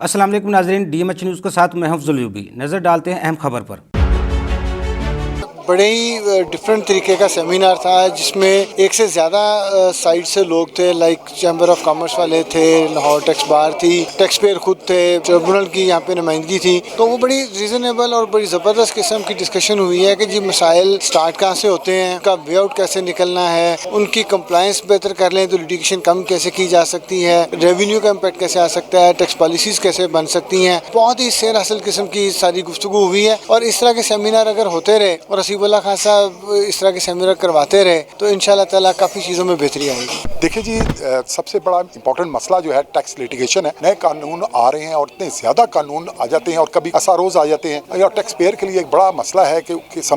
السلام علیکم ناظرین، ڈی ایم ایچ نیوز کے ساتھ میں حفظ العیوبی نظر ڈالتے ہیں اہم خبر پر۔ بڑے ہی ڈفرینٹ طریقے کا سیمینار تھا جس میں ایک سے زیادہ سائڈ سے لوگ تھے، لائک چیمبر آف کامرس والے تھے، لاہور ٹیکس بار تھی، ٹیکس پیئر خود تھے، ٹریبونل کی یہاں پہ نمائندگی تھی۔ تو وہ بڑی ریزنیبل اور بڑی زبردست قسم کی ڈسکشن ہوئی ہے کہ جی مسائل سٹارٹ کہاں سے ہوتے ہیں، ان کا وے آؤٹ کیسے نکلنا ہے، ان کی کمپلائنس بہتر کر لیں تو لیٹیگیشن کم کیسے کی جا سکتی ہے، ریونیو کا امپیکٹ کیسے آ سکتا ہے، ٹیکس پالیسیز کیسے بن سکتی ہیں۔ بہت ہی سیر حاصل قسم کی ساری گفتگو ہوئی ہے، اور اس طرح کے سیمینار اگر ہوتے رہے اور حسیب اللہ خان صاحب اس طرح کے سیمینار کرواتے رہے تو انشاءاللہ تعالیٰ کافی چیزوں میں بہتری آئے گی۔ دیکھیں جی، سب سے بڑا امپورٹنٹ مسئلہ جو ہے ٹیکس لیٹیگیشن ہے۔ نئے قانون آ رہے ہیں اور اتنے زیادہ قانون آ جاتے ہیں اور کبھی اثاروز آ جاتے ہیں، اور ٹیکس پیئر کے لیے ایک بڑا مسئلہ ہے کہ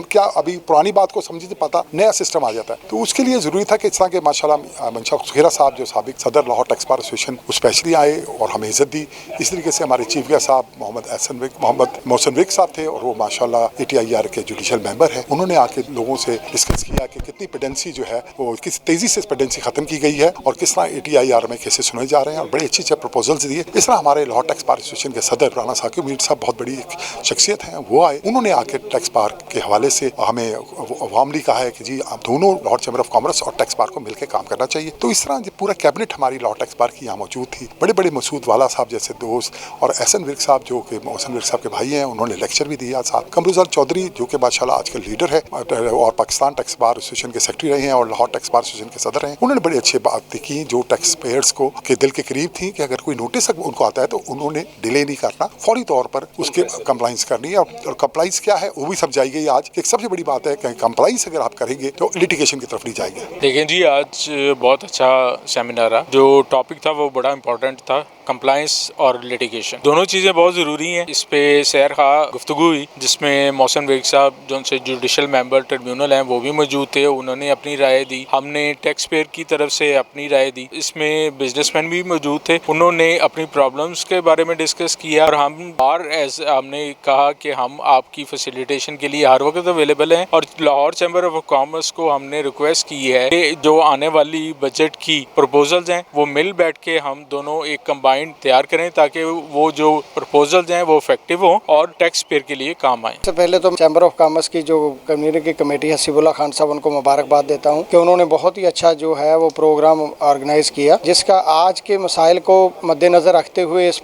کیا ابھی پرانی بات کو سمجھے پتا نیا سسٹم آ جاتا ہے۔ تو اس کے لیے ضروری تھا کہ اس طرح کے ماشاءاللہ منشا خیرہ صاحب جو سابق صدر Lahore tax bar association specially آئے اور ہمیں عزت دی۔ اس طریقے سے ہمارے چیف گیسٹ صاحب محمد محسن وک صاحب تھے، اور وہ ماشاءاللہ ATIR کے جوڈیشل ممبر ہیں۔ انہوں نے آ کے لوگوں سے ڈسکس کیا کہ کتنی پیڈنسی جو ہے وہ کس تیزی سے پیڈنسی ختم کی گئی ہے اور کس طرح ATIR میں کیسے سنے جا رہے ہیں، اور بڑے اچھے پروپوزلز دیے۔ اس طرح ہمارے لاہور ٹیکس بار ایسوسیشن کے صدر رانا ثاقب میر صاحب بہت بڑی ایک شخصیت ہیں، وہ آئے۔ انہوں نے آ کے ٹیکس بار کے حوالے سے ہمیں عواملی کہا ہے کہ جی آپ دونوں لاہور چیمبر آف کامرس اور ٹیکس بار کو مل کے کام کرنا چاہیے۔ تو اس طرح پورا کیبنٹ ہماری لاہور ٹیکس بار کی یہاں موجود تھی۔ بڑے بڑے مسعود والا صاحب جیسے دوست، اور احسن ورک صاحب جو کہ محسن ورک صاحب کے بھائی ہیں، انہوں نے لیکچر بھی دیا صاحب۔ قمروزان چودھری جو کہ ماشاءاللہ آج کل لیڈر ہے اور پاکستان ٹیکس بار ایسوسیشن کے سیکرٹری رہے ہیں اور لاہور ٹیکس بار ایسوسیشن کے صدر ہیں، انہوں نے بڑی اچھی باتیں کی جو ٹیکس پیئرس کو کے دل کے قریب تھیں کہ اگر کوئی نوٹس ان کو آتا ہے تو انہوں نے ڈیلے نہیں کرنا، فوری طور پر اس کے کمپلائنس کرنی ہے۔ اور کمپلائنس کیا ہے وہ بھی سمجھائی گئی آج کہ سب سے بڑی بات ہے کہ کمپلائنس اگر آپ کریں گے تو لیٹیگیشن کی طرف نہیں جائیں گے۔ دیکھیں جی، آج بہت اچھا سیمینار رہا۔ جو ٹاپک تھا وہ بڑا امپورٹنٹ تھا، کمپلائنس اور لیٹیگیشن دونوں چیزیں بہت ضروری ہیں۔ اس پہ سیر خواہ گفتگو ہوئی جس میں محسن ویگ صاحب جو ان سے جوڈیشل ممبر ٹریبیونل ہیں وہ بھی موجود تھے، انہوں نے اپنی رائے دی، ہم نے ٹیکس پیئر کی طرف سے اپنی رائے دی۔ اس میں بزنس مین بھی موجود تھے، انہوں نے اپنی پرابلمس کے بارے میں ڈسکس کیا، اور ہم نے کہا کہ ہم آپ کی فیسیلیٹیشن کے لیے ہر وقت اویلیبل ہیں، اور لاہور چیمبر آف کامرس کو ہم نے ریکویسٹ کی ہے کہ جو آنے والی بجٹ کی پروپوزلز ہیں وہ مل بیٹھ کے ہم دونوں ایک کمبائنڈ تیار کریں تاکہ وہ جو پروپوزلز ہیں وہ افیکٹو ہوں اور ٹیکس پیئر کے لیے کام آئیں۔ سب سے پہلے تو چیمبر آف کامرس کی جو کمیونٹی کمیٹی حسیب اللہ خان صاحب، ان کو مبارکباد دیتا ہوں کہ انہوں نے بہت ہی اچھا جو ہے وہ پروگرام آرگنائز کیا، جس کا آج کے مسائل کو مد نظر رکھتے ہوئے اس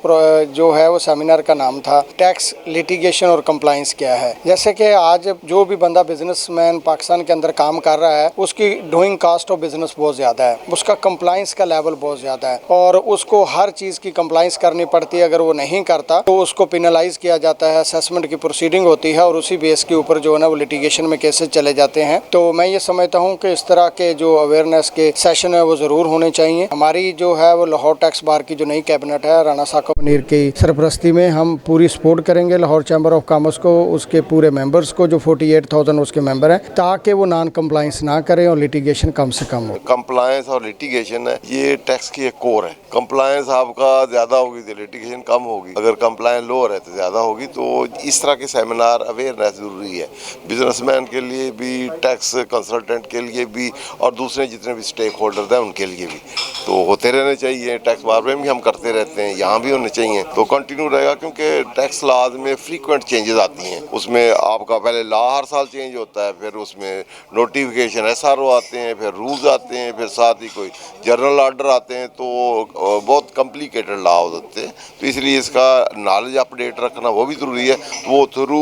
جو ہے وہ سیمینار کا نام تھا ٹیکس لیٹیگیشن اور کمپلائنس کیا ہے۔ جیسے کہ آج جو بھی بندہ بزنس مین پاکستان کے اندر کام کر رہا ہے اس کی ڈوئنگ کاسٹ آف بزنس بہت زیادہ ہے، اس کا کمپلائنس کا لیول بہت زیادہ ہے، اور اس کو ہر چیز کی کمپلائنس کرنی پڑتی ہے۔ اگر وہ نہیں کرتا تو اس کو پینلائز کیا جاتا ہے، اسیسمنٹ کی پروسیڈنگ ہوتی ہے، اور اسی بیس کے اوپر جو ہے نا وہ لیٹیگیشن میں کیسے چلے جاتے ہیں۔ تو میں یہ سمجھتا ہوں کہ اس طرح کے جو اویئرنیس کے سیشن ہے وہ ضرور ہونے چاہیے۔ ہماری جو ہے وہ لاہور ٹیکس بار کی جو نئی کیبنٹ ہے رانا ثاقب منیر کی سرپرستی میں ہم پوری سپورٹ کریں گے لاہور چیمبر آف کامرس کو، اس کے پورے ممبرس کو جو 48,000 اس کے ممبر ہیں، تاکہ وہ نان کمپلائنس نہ کریں اور لیٹیگیشن کم سے کم ہو۔ کمپلائنس اور لیٹیگیشن ہے یہ ٹیکس کی ایک کور ہے۔ کمپلائنس آپ کا زیادہ ہوگی تو لیٹیگیشن کم ہوگی، اگر کمپلائنس لو ہے تو زیادہ ہوگی۔ تو اس طرح کے سیمینار اویئرنیس ضروری ہے، بزنس مین کے لیے بھی، ٹیکس کنسلٹنٹ کے لیے بھی، اور دوسرے جتنے بھی اسٹیک ہولڈرز ہیں ان کے لیے بھی۔ تو ہوتے رہنے چاہیے، ٹیکس بار میں بھی ہم کرتے رہتے ہیں، یہاں بھی ہونے چاہیے، تو کنٹینیو رہے گا، کیونکہ ٹیکس لاز میں فریکوینٹ چینجز آتی ہیں۔ اس میں آپ کا پہلے لا ہر سال چینج ہوتا ہے، پھر اس میں نوٹیفیکیشن SRO آتے ہیں، پھر رولز آتے ہیں، پھر ساتھ ہی کوئی جنرل آرڈر آتے ہیں، تو بہت کمپلیکیٹڈ لا ہوتے ہیں۔ تو اس لیے اس کا نالج اپ ڈیٹ رکھنا وہ بھی ضروری ہے، وہ تھرو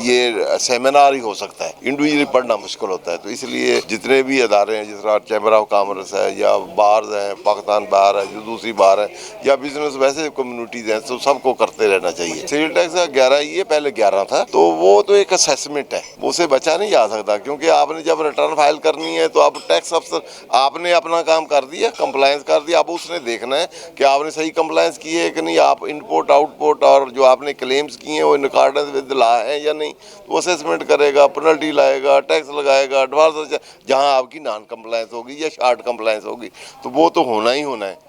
یہ سیمینار ہی ہو سکتا ہے، انڈیویجلی پڑھنا مشکل ہوتا ہے۔ تو اس لیے جتنے بھی ادارے ہیں، جس طرح چیمبر آف کامرس ہے یا بارز ہیں، پاکستان بار ہے جو دوسری بار ہے، یا بزنس ویسے کمیونٹیز ہیں، تو سب کو کرتے رہنا چاہیے۔ سیل ٹیکس 11 ہی ہے، پہلے 11 تھا، تو وہ تو ایک اسیسمنٹ ہے، وہ سے بچا نہیں جا سکتا، کیونکہ آپ نے جب ریٹرن فائل کرنی ہے تو اب ٹیکس افسر آپ نے اپنا کام کر دیا، کمپلائنس کر دیا، اب اس نے دیکھنا ہے کہ آپ نے صحیح کمپلائنس کی ہے کہ نہیں، آپ انپوٹ آؤٹ پٹ اور جو آپ نے کلیمز کی ہیں وہ ان اکارڈنس ود لا ہے یا نہیں، تو اسیسمنٹ کرے گا، پنلٹی لائے گا، ٹیکس لگائے گا، ایڈوانس جہاں آپ کی نان کمپلائنس ہوگی یا شارٹ کمپلائنس ہوگی، تو وہ تو ہونا ہی ہونا ہے۔